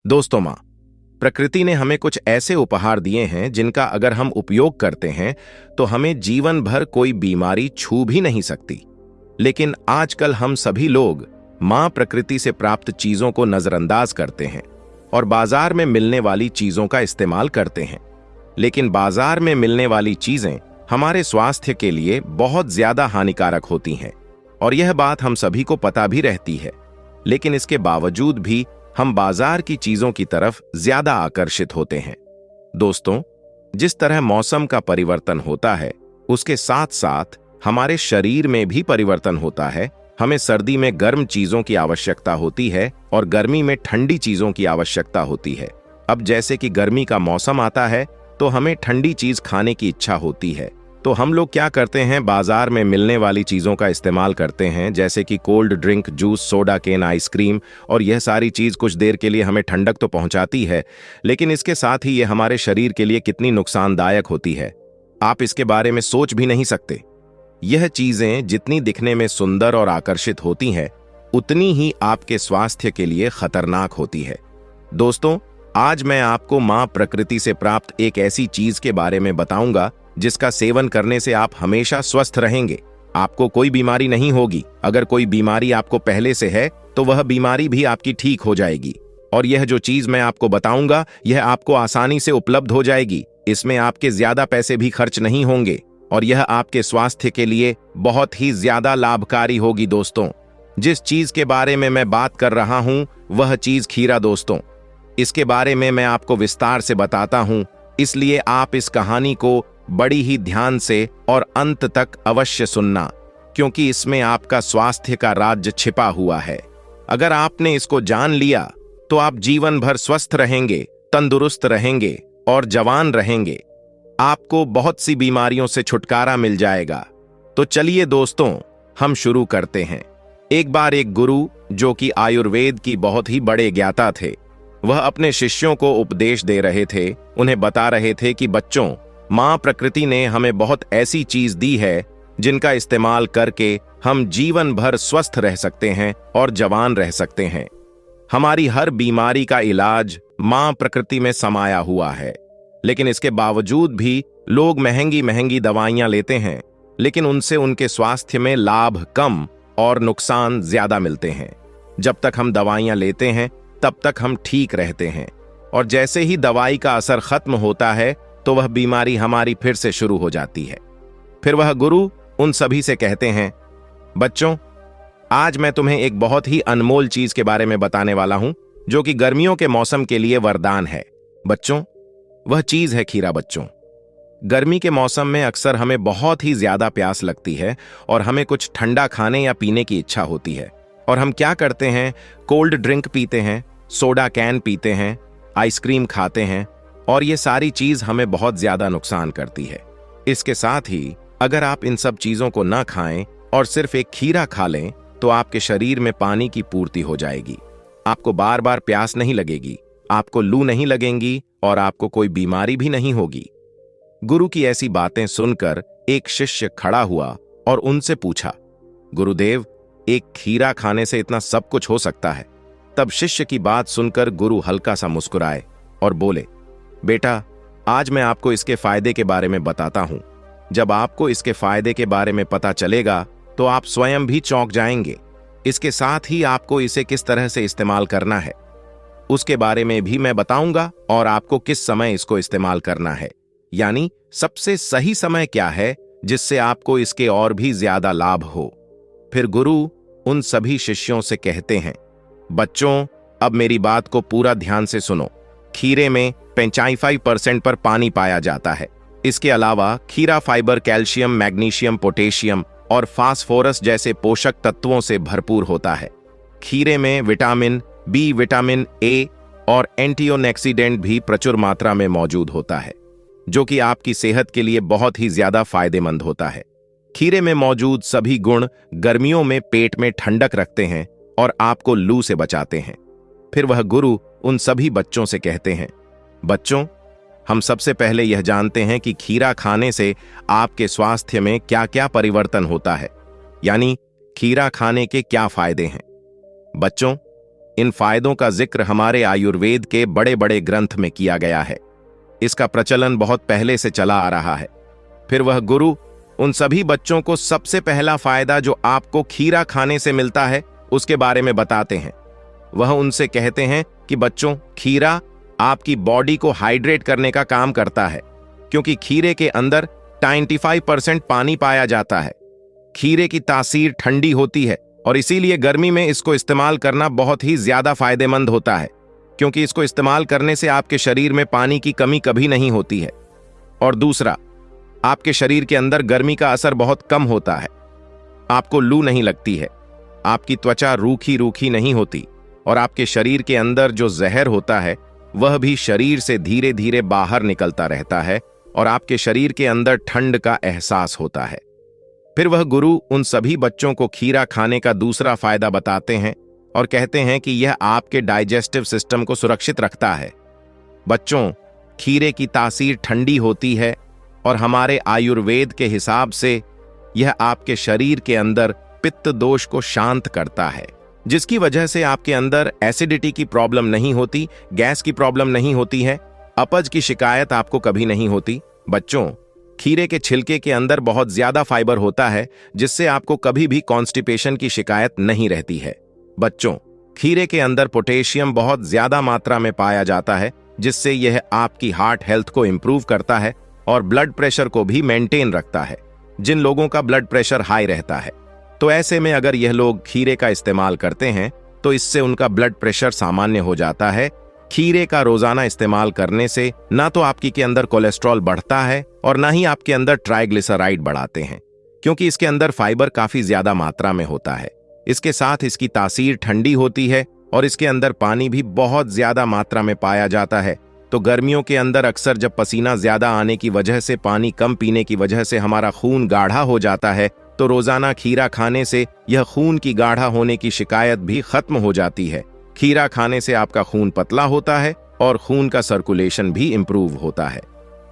दोस्तों माँ, प्रकृति ने हमें कुछ ऐसे उपहार दिए हैं जिनका अगर हम उपयोग करते हैं तो हमें जीवन भर कोई बीमारी छू भी नहीं सकती। लेकिन आजकल हम सभी लोग माँ प्रकृति से प्राप्त चीजों को नजरअंदाज करते हैं और बाजार में मिलने वाली चीजों का इस्तेमाल करते हैं। लेकिन बाजार में मिलने वाली चीजें हमारे स्वास्थ्य के लिए बहुत ज्यादा हानिकारक होती हैं और यह बात हम सभी को पता भी रहती है। लेकिन इसके बावजूद भी हम बाजार की चीजों की तरफ ज्यादा आकर्षित होते हैं। दोस्तों, जिस तरह मौसम का परिवर्तन होता है उसके साथ साथ हमारे शरीर में भी परिवर्तन होता है। हमें सर्दी में गर्म चीजों की आवश्यकता होती है और गर्मी में ठंडी चीजों की आवश्यकता होती है। अब जैसे कि गर्मी का मौसम आता है तो हमें ठंडी चीज खाने की इच्छा होती है, तो हम लोग क्या करते हैं, बाजार में मिलने वाली चीजों का इस्तेमाल करते हैं, जैसे कि कोल्ड ड्रिंक, जूस, सोडा केन, आइसक्रीम। और यह सारी चीज कुछ देर के लिए हमें ठंडक तो पहुंचाती है, लेकिन इसके साथ ही ये हमारे शरीर के लिए कितनी नुकसानदायक होती है, आप इसके बारे में सोच भी नहीं सकते। यह चीजें जितनी दिखने में सुंदर और आकर्षित होती हैं, उतनी ही आपके स्वास्थ्य के लिए खतरनाक होती है। दोस्तों, आज मैं आपको मां प्रकृति से प्राप्त एक ऐसी चीज के बारे में बताऊंगा जिसका सेवन करने से आप हमेशा स्वस्थ रहेंगे। आपको कोई बीमारी नहीं होगी। अगर कोई बीमारी आपको पहले से है तो वह बीमारी भी आपकी ठीक हो जाएगी। और यह जो चीज मैं आपको बताऊंगा यह आपको आसानी से उपलब्ध हो जाएगी। इसमें आपके ज्यादा पैसे भी खर्च नहीं होंगे और यह आपके स्वास्थ्य के लिए बहुत ही ज्यादा लाभकारी होगी। दोस्तों, जिस चीज के बारे में मैं बात कर रहा हूं वह चीज खीरा। दोस्तों, इसके बारे में मैं आपको विस्तार से बताता हूं, इसलिए आप इस कहानी को बड़ी ही ध्यान से और अंत तक अवश्य सुनना, क्योंकि इसमें आपका स्वास्थ्य का राज छिपा हुआ है। अगर आपने इसको जान लिया तो आप जीवन भर स्वस्थ रहेंगे, तंदुरुस्त रहेंगे और जवान रहेंगे। आपको बहुत सी बीमारियों से छुटकारा मिल जाएगा। तो चलिए दोस्तों, हम शुरू करते हैं। एक बार एक गुरु, जो कि आयुर्वेद की बहुत ही बड़े ज्ञाता थे, वह अपने शिष्यों को उपदेश दे रहे थे। उन्हें बता रहे थे कि बच्चों, मां प्रकृति ने हमें बहुत ऐसी चीज दी है जिनका इस्तेमाल करके हम जीवन भर स्वस्थ रह सकते हैं और जवान रह सकते हैं। हमारी हर बीमारी का इलाज मां प्रकृति में समाया हुआ है। लेकिन इसके बावजूद भी लोग महंगी महंगी दवाइयां लेते हैं, लेकिन उनसे उनके स्वास्थ्य में लाभ कम और नुकसान ज्यादा मिलते हैं। जब तक हम दवाइयां लेते हैं तब तक हम ठीक रहते हैं, और जैसे ही दवाई का असर खत्म होता है तो वह बीमारी हमारी फिर से शुरू हो जाती है। फिर वह गुरु उन सभी से कहते हैं, बच्चों, आज मैं तुम्हें एक बहुत ही अनमोल चीज के बारे में बताने वाला हूं, जो कि गर्मियों के मौसम के लिए वरदान है। बच्चों, वह चीज है खीरा। बच्चों, गर्मी के मौसम में अक्सर हमें बहुत ही ज्यादा प्यास लगती है और हमें कुछ ठंडा खाने या पीने की इच्छा होती है, और हम क्या करते हैं, कोल्ड ड्रिंक पीते हैं, सोडा कैन पीते हैं, आइसक्रीम खाते हैं, और ये सारी चीज हमें बहुत ज्यादा नुकसान करती है। इसके साथ ही अगर आप इन सब चीजों को ना खाएं और सिर्फ एक खीरा खा लें तो आपके शरीर में पानी की पूर्ति हो जाएगी। आपको बार बार प्यास नहीं लगेगी, आपको लू नहीं लगेंगी और आपको कोई बीमारी भी नहीं होगी। गुरु की ऐसी बातें सुनकर एक शिष्य खड़ा हुआ और उनसे पूछा, गुरुदेव, एक खीरा खाने से इतना सब कुछ हो सकता है? तब शिष्य की बात सुनकर गुरु हल्का सा मुस्कुराए और बोले, बेटा, आज मैं आपको इसके फायदे के बारे में बताता हूं। जब आपको इसके फायदे के बारे में पता चलेगा तो आप स्वयं भी चौंक जाएंगे। इसके साथ ही आपको इसे किस तरह से इस्तेमाल करना है उसके बारे में भी मैं बताऊंगा, और आपको किस समय इसको इस्तेमाल करना है, यानी सबसे सही समय क्या है जिससे आपको इसके और भी ज्यादा लाभ हो। फिर गुरु उन सभी शिष्यों से कहते हैं, बच्चों, अब मेरी बात को पूरा ध्यान से सुनो। खीरे में 55% पर पानी पाया जाता है। इसके अलावा खीरा फाइबर कैल्शियम, मैग्नीशियम, पोटेशियम और फास्फोरस जैसे पोषक तत्वों से भरपूर होता है। खीरे में विटामिन बी, विटामिन ए और एंटीऑक्सीडेंट भी प्रचुर मात्रा में मौजूद होता है, जो कि आपकी सेहत के लिए बहुत ही ज्यादा फायदेमंद होता है। खीरे में मौजूद सभी गुण गर्मियों में पेट में ठंडक रखते हैं और आपको लू से बचाते हैं। फिर वह गुरु उन सभी बच्चों से कहते हैं, बच्चों, हम सबसे पहले यह जानते हैं कि खीरा खाने से आपके स्वास्थ्य में क्या क्या परिवर्तन होता है, यानी खीरा खाने के क्या फायदे हैं। बच्चों, इन फायदों का जिक्र हमारे आयुर्वेद के बड़े बड़े ग्रंथ में किया गया है। इसका प्रचलन बहुत पहले से चला आ रहा है। फिर वह गुरु उन सभी बच्चों को सबसे पहला फायदा जो आपको खीरा खाने से मिलता है उसके बारे में बताते हैं। वह उनसे कहते हैं कि बच्चों, खीरा आपकी बॉडी को हाइड्रेट करने का काम करता है, क्योंकि खीरे के अंदर 95% पानी पाया जाता है। खीरे की तासीर ठंडी होती है और इसीलिए गर्मी में इसको इस्तेमाल करना बहुत ही ज्यादा फायदेमंद होता है, क्योंकि इसको इस्तेमाल करने से आपके शरीर में पानी की कमी कभी नहीं होती है। और दूसरा, आपके शरीर के अंदर गर्मी का असर बहुत कम होता है, आपको लू नहीं लगती है, आपकी त्वचा रूखी रूखी नहीं होती और आपके शरीर के अंदर जो जहर होता है वह भी शरीर से धीरे धीरे बाहर निकलता रहता है और आपके शरीर के अंदर ठंड का एहसास होता है। फिर वह गुरु उन सभी बच्चों को खीरा खाने का दूसरा फायदा बताते हैं और कहते हैं कि यह आपके डाइजेस्टिव सिस्टम को सुरक्षित रखता है। बच्चों, खीरे की तासीर ठंडी होती है और हमारे आयुर्वेद के हिसाब से यह आपके शरीर के अंदर पित्त दोष को शांत करता है, जिसकी वजह से आपके अंदर एसिडिटी की प्रॉब्लम नहीं होती, गैस की प्रॉब्लम नहीं होती है, अपच की शिकायत आपको कभी नहीं होती। बच्चों, खीरे के छिलके के अंदर बहुत ज्यादा फाइबर होता है, जिससे आपको कभी भी कॉन्स्टिपेशन की शिकायत नहीं रहती है। बच्चों, खीरे के अंदर पोटेशियम बहुत ज्यादा मात्रा में पाया जाता है, जिससे यह आपकी हार्ट हेल्थ को इंप्रूव करता है और ब्लड प्रेशर को भी मेंटेन रखता है, जिन लोगों का ब्लड प्रेशर हाई रहता है। तो ऐसे में अगर यह लोग खीरे का इस्तेमाल करते हैं तो इससे उनका ब्लड प्रेशर सामान्य हो जाता है। खीरे का रोजाना इस्तेमाल करने से ना तो आपकी के अंदर कोलेस्ट्रॉल बढ़ता है और ना ही आपके अंदर ट्राइग्लिसराइड बढ़ाते हैं, क्योंकि इसके अंदर फाइबर काफी ज्यादा मात्रा में होता है। इसके साथ इसकी तासीर ठंडी होती है और इसके अंदर पानी भी बहुत ज्यादा मात्रा में पाया जाता है। तो गर्मियों के अंदर अक्सर जब पसीना ज्यादा आने की वजह से, पानी कम पीने की वजह से हमारा खून गाढ़ा हो जाता है, तो रोजाना खीरा खाने से यह खून की गाढ़ा होने की शिकायत भी खत्म हो जाती है। खीरा खाने से आपका खून पतला होता है और खून का सर्कुलेशन भी इंप्रूव होता है।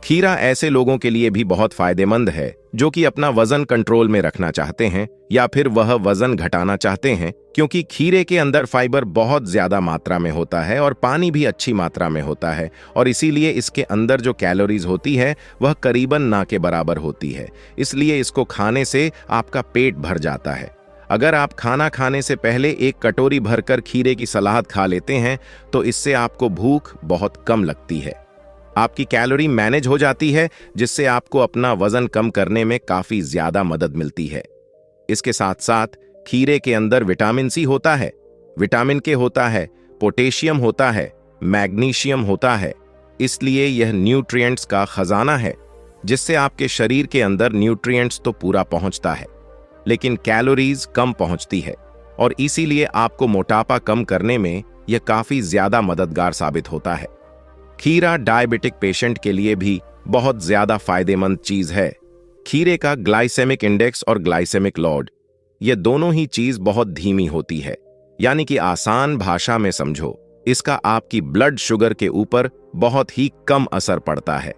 खीरा ऐसे लोगों के लिए भी बहुत फायदेमंद है जो कि अपना वजन कंट्रोल में रखना चाहते हैं या फिर वह वजन घटाना चाहते हैं, क्योंकि खीरे के अंदर फाइबर बहुत ज्यादा मात्रा में होता है और पानी भी अच्छी मात्रा में होता है और इसीलिए इसके अंदर जो कैलोरीज होती है वह करीबन ना के बराबर होती है। इसलिए इसको खाने से आपका पेट भर जाता है। अगर आप खाना खाने से पहले एक कटोरी भरकर खीरे की सलाद खा लेते हैं तो इससे आपको भूख बहुत कम लगती है, आपकी कैलोरी मैनेज हो जाती है, जिससे आपको अपना वजन कम करने में काफी ज्यादा मदद मिलती है। इसके साथ साथ खीरे के अंदर विटामिन सी होता है, विटामिन के होता है, पोटेशियम होता है, मैग्नीशियम होता है। इसलिए यह न्यूट्रिएंट्स का खजाना है, जिससे आपके शरीर के अंदर न्यूट्रिएंट्स तो पूरा पहुंचता है लेकिन कैलोरीज कम पहुंचती है और इसीलिए आपको मोटापा कम करने में यह काफी ज्यादा मददगार साबित होता है। खीरा डायबिटिक पेशेंट के लिए भी बहुत ज्यादा फायदेमंद चीज है। खीरे का ग्लाइसेमिक इंडेक्स और ग्लाइसेमिक लोड, ये दोनों ही चीज बहुत धीमी होती है, यानी कि आसान भाषा में समझो, इसका आपकी ब्लड शुगर के ऊपर बहुत ही कम असर पड़ता है।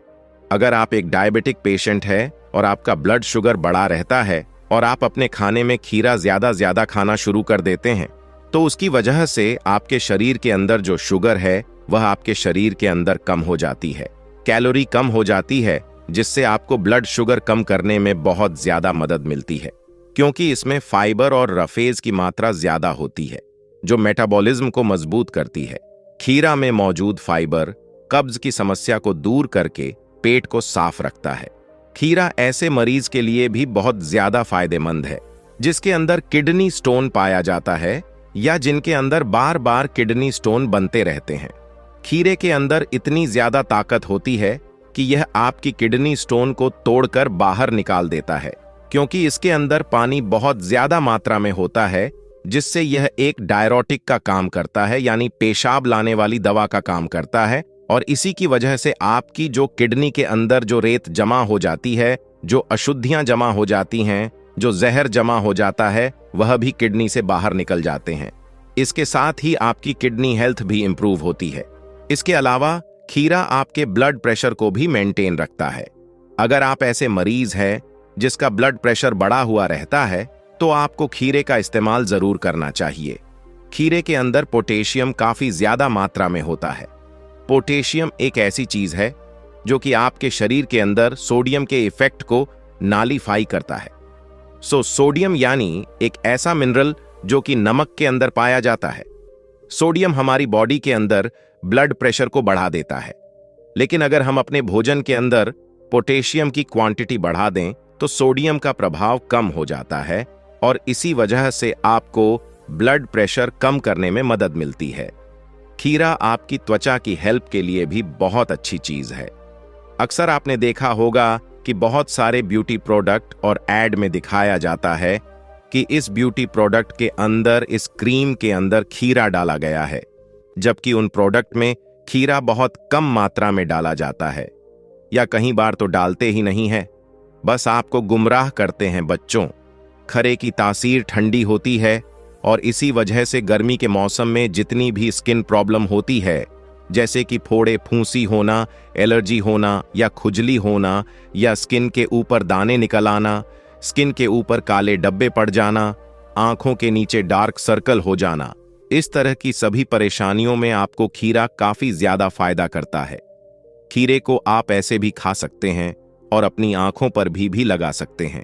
अगर आप एक डायबिटिक पेशेंट है और आपका ब्लड शुगर बढ़ा रहता है और आप अपने खाने में खीरा ज्यादा खाना शुरू कर देते हैं, तो उसकी वजह से आपके शरीर के अंदर जो शुगर है वह आपके शरीर के अंदर कम हो जाती है, कैलोरी कम हो जाती है, जिससे आपको ब्लड शुगर कम करने में बहुत ज्यादा मदद मिलती है, क्योंकि इसमें फाइबर और रफेज की मात्रा ज्यादा होती है जो मेटाबॉलिज्म को मजबूत करती है। खीरा में मौजूद फाइबर कब्ज की समस्या को दूर करके पेट को साफ रखता है। खीरा ऐसे मरीज के लिए भी बहुत ज्यादा फायदेमंद है जिसके अंदर किडनी स्टोन पाया जाता है या जिनके अंदर बार बार किडनी स्टोन बनते रहते हैं। खीरे के अंदर इतनी ज्यादा ताकत होती है कि यह आपकी किडनी स्टोन को तोड़कर बाहर निकाल देता है, क्योंकि इसके अंदर पानी बहुत ज्यादा मात्रा में होता है, जिससे यह एक डायरोटिक का काम करता है, यानी पेशाब लाने वाली दवा का काम करता है। और इसी की वजह से आपकी जो किडनी के अंदर जो रेत जमा हो जाती है, जो अशुद्धियां जमा हो जाती हैं, जो जहर जमा हो जाता है, वह भी किडनी से बाहर निकल जाते हैं। इसके साथ ही आपकी किडनी हेल्थ भी इंप्रूव होती है। इसके अलावा खीरा आपके ब्लड प्रेशर को भी मेंटेन रखता है। अगर आप ऐसे मरीज हैं जिसका ब्लड प्रेशर बढ़ा हुआ रहता है तो आपको खीरे का इस्तेमाल जरूर करना चाहिए। खीरे के अंदर पोटेशियम काफी ज्यादा मात्रा में होता है। पोटेशियम एक ऐसी चीज है जो कि आपके शरीर के अंदर सोडियम के इफेक्ट को नालीफाई करता है। सोडियम यानी एक ऐसा मिनरल जो कि नमक के अंदर पाया जाता है। सोडियम हमारी बॉडी के अंदर ब्लड प्रेशर को बढ़ा देता है, लेकिन अगर हम अपने भोजन के अंदर पोटेशियम की क्वांटिटी बढ़ा दें तो सोडियम का प्रभाव कम हो जाता है और इसी वजह से आपको ब्लड प्रेशर कम करने में मदद मिलती है। खीरा आपकी त्वचा की हेल्प के लिए भी बहुत अच्छी चीज है। अक्सर आपने देखा होगा कि बहुत सारे ब्यूटी प्रोडक्ट और एड में दिखाया जाता है कि इस ब्यूटी प्रोडक्ट के अंदर, इस क्रीम के अंदर खीरा डाला गया है, जबकि उन प्रोडक्ट में खीरा बहुत कम मात्रा में डाला जाता है या कई बार तो डालते ही नहीं है, बस आपको गुमराह करते हैं। बच्चों, खरे की तासीर ठंडी होती है और इसी वजह से गर्मी के मौसम में जितनी भी स्किन प्रॉब्लम होती है, जैसे कि फोड़े, फूंसी होना, एलर्जी होना या खुजली होना या स्किन के ऊपर दाने निकल आना, स्किन के ऊपर काले डब्बे पड़ जाना, आंखों के नीचे डार्क सर्कल हो जाना, इस तरह की सभी परेशानियों में आपको खीरा काफी ज्यादा फायदा करता है। खीरे को आप ऐसे भी खा सकते हैं और अपनी आंखों पर भी लगा सकते हैं।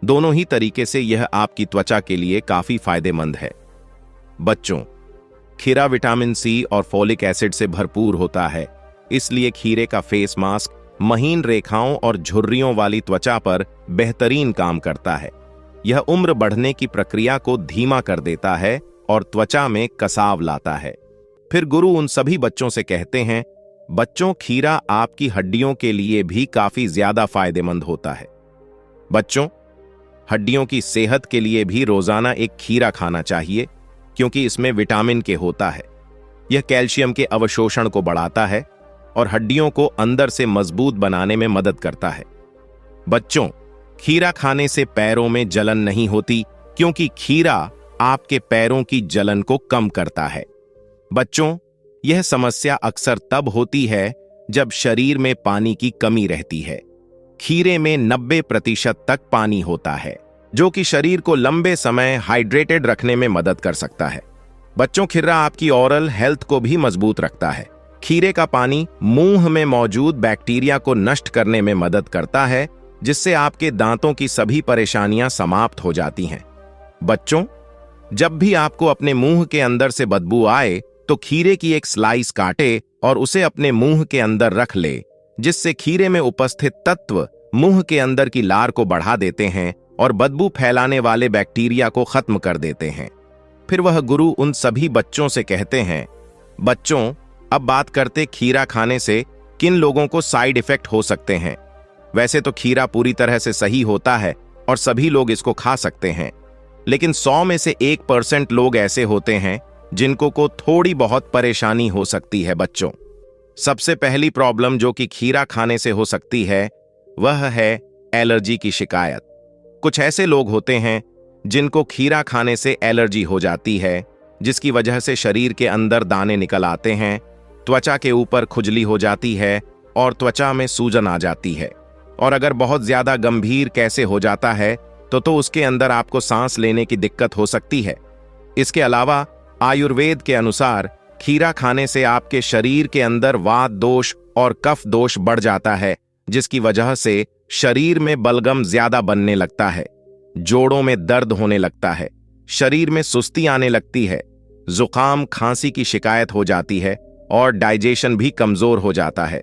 दोनों ही तरीके से यह आपकी त्वचा के लिए काफी फायदेमंद है। बच्चों, खीरा विटामिन सी और फोलिक एसिड से भरपूर होता है, इसलिए खीरे का फेस मास्क महीन रेखाओं और झुर्रियों वाली त्वचा पर बेहतरीन काम करता है। यह उम्र बढ़ने की प्रक्रिया को धीमा कर देता है और त्वचा में कसाव लाता है। फिर गुरु उन सभी बच्चों से कहते हैं, बच्चों, खीरा आपकी हड्डियों के लिए भी काफी ज्यादा फायदेमंद होता है। बच्चों, हड्डियों की सेहत के लिए भी रोजाना एक खीरा खाना चाहिए, क्योंकि इसमें विटामिन के होता है। यह कैल्शियम के अवशोषण को बढ़ाता है और हड्डियों को अंदर से मजबूत बनाने में मदद करता है। बच्चों, खीरा खाने से पैरों में जलन नहीं होती, क्योंकि खीरा आपके पैरों की जलन को कम करता है। बच्चों, यह समस्या अक्सर तब होती है जब शरीर में पानी की कमी रहती है। खीरे में 90% तक पानी होता है, जो कि शरीर को लंबे समय हाइड्रेटेड रखने में मदद कर सकता है। बच्चों, खीरा आपकी ओरल हेल्थ को भी मजबूत रखता है। खीरे का पानी मुंह में मौजूद बैक्टीरिया को नष्ट करने में मदद करता है, जिससे आपके दांतों की सभी परेशानियां समाप्त हो जाती हैं। बच्चों, जब भी आपको अपने मुंह के अंदर से बदबू आए तो खीरे की एक स्लाइस काटे और उसे अपने मुंह के अंदर रख ले, जिससे खीरे में उपस्थित तत्व मुंह के अंदर की लार को बढ़ा देते हैं और बदबू फैलाने वाले बैक्टीरिया को खत्म कर देते हैं। फिर वह गुरु उन सभी बच्चों से कहते हैं, बच्चों, अब बात करते खीरा खाने से किन लोगों को साइड इफेक्ट हो सकते हैं। वैसे तो खीरा पूरी तरह से सही होता है और सभी लोग इसको खा सकते हैं, लेकिन 100 में से 1% लोग ऐसे होते हैं जिनको को थोड़ी बहुत परेशानी हो सकती है। बच्चों, सबसे पहली प्रॉब्लम जो कि खीरा खाने से हो सकती है वह है एलर्जी की शिकायत। कुछ ऐसे लोग होते हैं जिनको खीरा खाने से एलर्जी हो जाती है, जिसकी वजह से शरीर के अंदर दाने निकल आते हैं, त्वचा के ऊपर खुजली हो जाती है और त्वचा में सूजन आ जाती है। और अगर बहुत ज्यादा गंभीर कैसे हो जाता है तो उसके अंदर आपको सांस लेने की दिक्कत हो सकती है। इसके अलावा आयुर्वेद के अनुसार खीरा खाने से आपके शरीर के अंदर वात दोष और कफ दोष बढ़ जाता है, जिसकी वजह से शरीर में बलगम ज्यादा बनने लगता है, जोड़ों में दर्द होने लगता है, शरीर में सुस्ती आने लगती है, जुकाम खांसी की शिकायत हो जाती है और डाइजेशन भी कमजोर हो जाता है।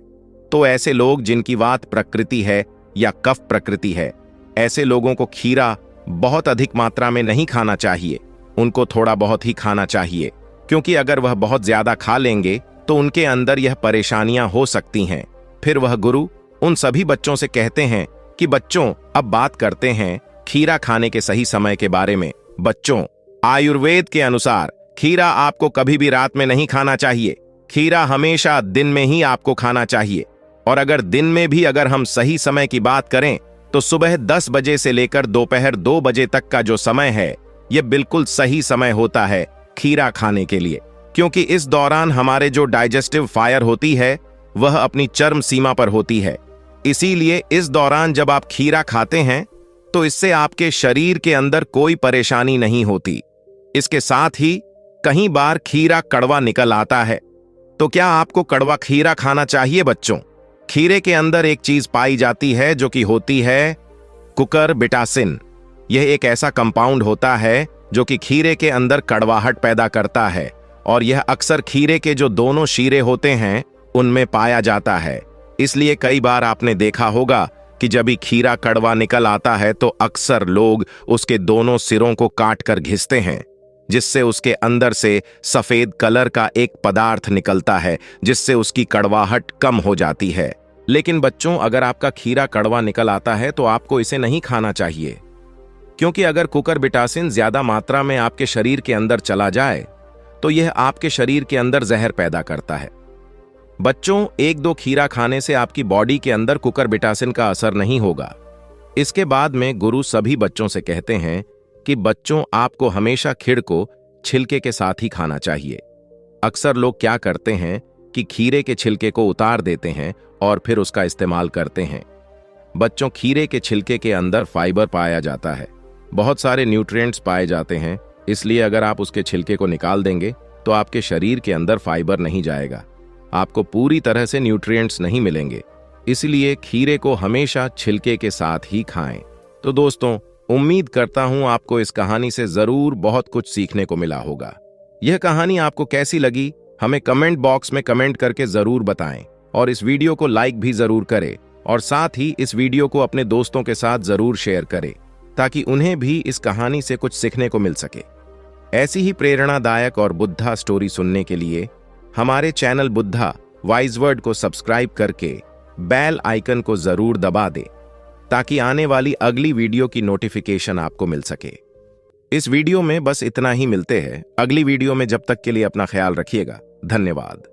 तो ऐसे लोग जिनकी वात प्रकृति है या कफ प्रकृति है, ऐसे लोगों को खीरा बहुत अधिक मात्रा में नहीं खाना चाहिए। उनको थोड़ा बहुत ही खाना चाहिए, क्योंकि अगर वह बहुत ज्यादा खा लेंगे तो उनके अंदर यह परेशानियां हो सकती हैं। फिर वह गुरु उन सभी बच्चों से कहते हैं कि बच्चों, अब बात करते हैं खीरा खाने के सही समय के बारे में। बच्चों, आयुर्वेद के अनुसार खीरा आपको कभी भी रात में नहीं खाना चाहिए। खीरा हमेशा दिन में ही आपको खाना चाहिए। और अगर दिन में भी अगर हम सही समय की बात करें तो सुबह 10 बजे से लेकर दोपहर 2 बजे तक का जो समय है, यह बिल्कुल सही समय होता है खीरा खाने के लिए, क्योंकि इस दौरान हमारे जो डाइजेस्टिव फायर होती है वह अपनी चरम सीमा पर होती है। इसीलिए इस दौरान जब आप खीरा खाते हैं तो इससे आपके शरीर के अंदर कोई परेशानी नहीं होती। इसके साथ ही कहीं बार खीरा कड़वा निकल आता है। तो क्या आपको कड़वा खीरा खाना चाहिए बच्चों? खीरे के अंदर एक चीज पाई जाती है जो कि होती है कुकुरबिटासिन। यह एक ऐसा कंपाउंड होता है जो कि खीरे के अंदर कड़वाहट पैदा करता है और यह अक्सर खीरे के जो दोनों शीरे होते हैं उनमें पाया जाता है। इसलिए कई बार आपने देखा होगा कि जब भी खीरा कड़वा निकल आता है तो अक्सर लोग उसके दोनों सिरों को काट कर घिसते हैं, जिससे उसके अंदर से सफेद कलर का एक पदार्थ निकलता है जिससे उसकी कड़वाहट कम हो जाती है। लेकिन बच्चों, अगर आपका खीरा कड़वा निकल आता है तो आपको इसे नहीं खाना चाहिए, क्योंकि अगर कुकुरबिटासिन ज्यादा मात्रा में आपके शरीर के अंदर चला जाए तो यह आपके शरीर के अंदर जहर पैदा करता है। बच्चों, 1-2 खीरा खाने से आपकी बॉडी के अंदर कुकुरबिटासिन का असर नहीं होगा। इसके बाद में गुरु सभी बच्चों से कहते हैं कि बच्चों, आपको हमेशा खीर को छिलके के साथ ही खाना चाहिए। अक्सर लोग क्या करते हैं कि खीरे के छिलके को उतार देते हैं और फिर उसका इस्तेमाल करते हैं। बच्चों, खीरे के छिलके के अंदर फाइबर पाया जाता है, बहुत सारे न्यूट्रिएंट्स पाए जाते हैं, इसलिए अगर आप उसके छिलके को निकाल देंगे तो आपके शरीर के अंदर फाइबर नहीं जाएगा, आपको पूरी तरह से न्यूट्रिएंट्स नहीं मिलेंगे। इसलिए खीरे को हमेशा छिलके के साथ ही खाएं। तो दोस्तों, उम्मीद करता हूं आपको इस कहानी से जरूर बहुत कुछ सीखने को मिला होगा। यह कहानी आपको कैसी लगी हमें कमेंट बॉक्स में कमेंट करके जरूर बताएं और इस वीडियो को लाइक भी जरूर करें और साथ ही इस वीडियो को अपने दोस्तों के साथ जरूर शेयर करें ताकि उन्हें भी इस कहानी से कुछ सीखने को मिल सके। ऐसी ही प्रेरणादायक और बुद्धा स्टोरी सुनने के लिए हमारे चैनल बुद्धा वाइज वर्ड को सब्सक्राइब करके बेल आइकन को जरूर दबा दें ताकि आने वाली अगली वीडियो की नोटिफिकेशन आपको मिल सके। इस वीडियो में बस इतना ही, मिलते हैं अगली वीडियो में। जब तक के लिए अपना ख्याल रखिएगा। धन्यवाद।